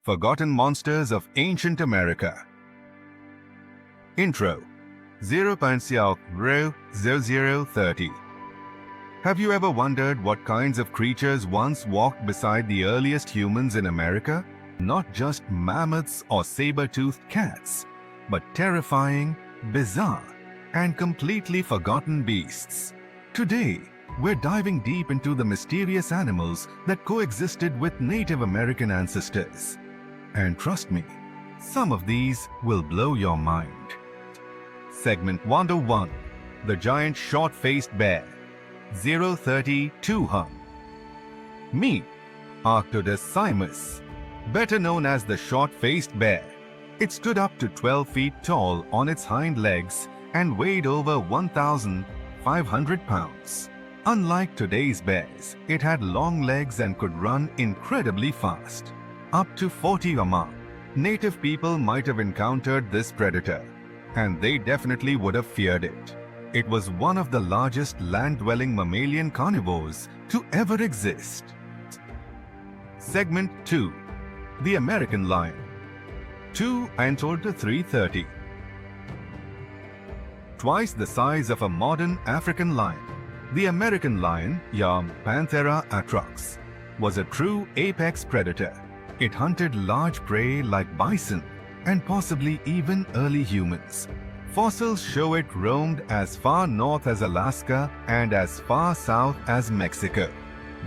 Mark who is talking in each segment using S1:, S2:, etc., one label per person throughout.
S1: Forgotten Monsters of Ancient America. Intro 0.0030. Have you ever wondered what kinds of creatures once walked beside the earliest humans in America? Not just mammoths or saber-toothed cats, but terrifying, bizarre, and completely forgotten beasts. Today, we're diving deep into the mysterious animals that coexisted with Native American ancestors. And trust me, some of these will blow your mind. Segment 101. The Giant Short-Faced Bear. 032 Meet Arctodus simus, better known as the short-faced bear. It stood up to 12 feet tall on its hind legs and weighed over 1,500 pounds. Unlike today's bears, it had long legs and could run incredibly fast. Up to 40 mph. Native people might have encountered this predator, and they definitely would have feared it. It was one of the largest land-dwelling mammalian carnivores to ever exist. Segment 2. The American Lion. 2-330. Twice the size of a modern African lion, the American lion, Panthera atrox, was a true apex predator. It hunted large prey like bison and possibly even early humans. Fossils show it roamed as far north as Alaska and as far south as Mexico.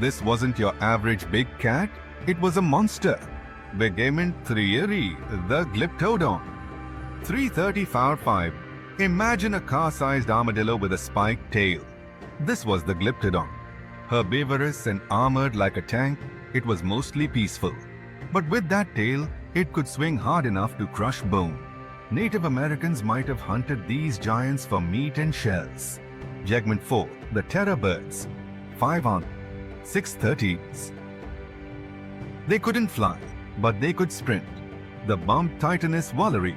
S1: This wasn't your average big cat, it was a monster. Begemint thrieri, the glyptodon. 335. Imagine a car-sized armadillo with a spiked tail. This was the glyptodon. Herbivorous and armored like a tank, it was mostly peaceful. But with that tail, it could swing hard enough to crush bone. Native Americans might have hunted these giants for meat and shells. Segment 4. The Terror Birds. 5-630s. They couldn't fly, but they could sprint. The bump Titanus walleri,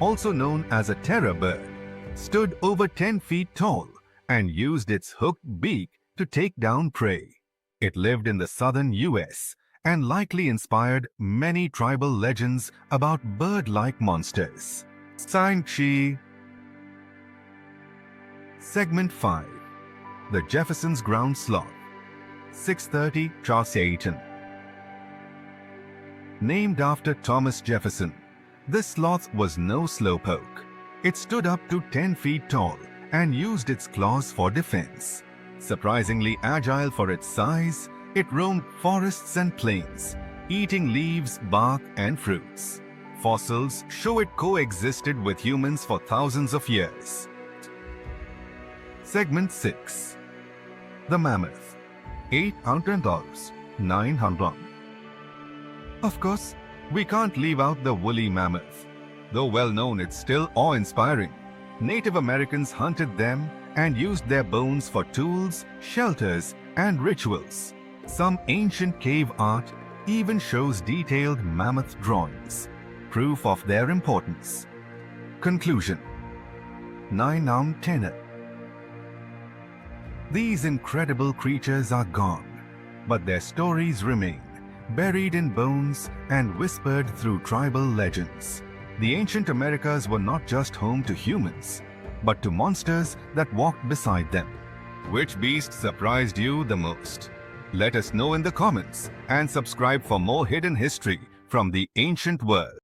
S1: also known as a terror bird, stood over 10 feet tall and used its hooked beak to take down prey. It lived in the southern US and likely inspired many tribal legends about bird-like monsters. Shang-Chi. Segment 5. The Jefferson's Ground Sloth. 630 Chauciaton. Named after Thomas Jefferson, this sloth was no slowpoke. It stood up to 10 feet tall and used its claws for defense. Surprisingly agile for its size, it roamed forests and plains, eating leaves, bark, and fruits. Fossils show it coexisted with humans for thousands of years. Segment 6. The Mammoth. 800-900. Of course, we can't leave out the woolly mammoth. Though well known, it's still awe-inspiring. Native Americans hunted them and used their bones for tools, shelters, and rituals. Some ancient cave art even shows detailed mammoth drawings, proof of their importance. Conclusion 9-10. These incredible creatures are gone, but their stories remain, buried in bones and whispered through tribal legends. The ancient Americas were not just home to humans, but to monsters that walked beside them. Which beast surprised you the most? Let us know in the comments and subscribe for more hidden history from the ancient world.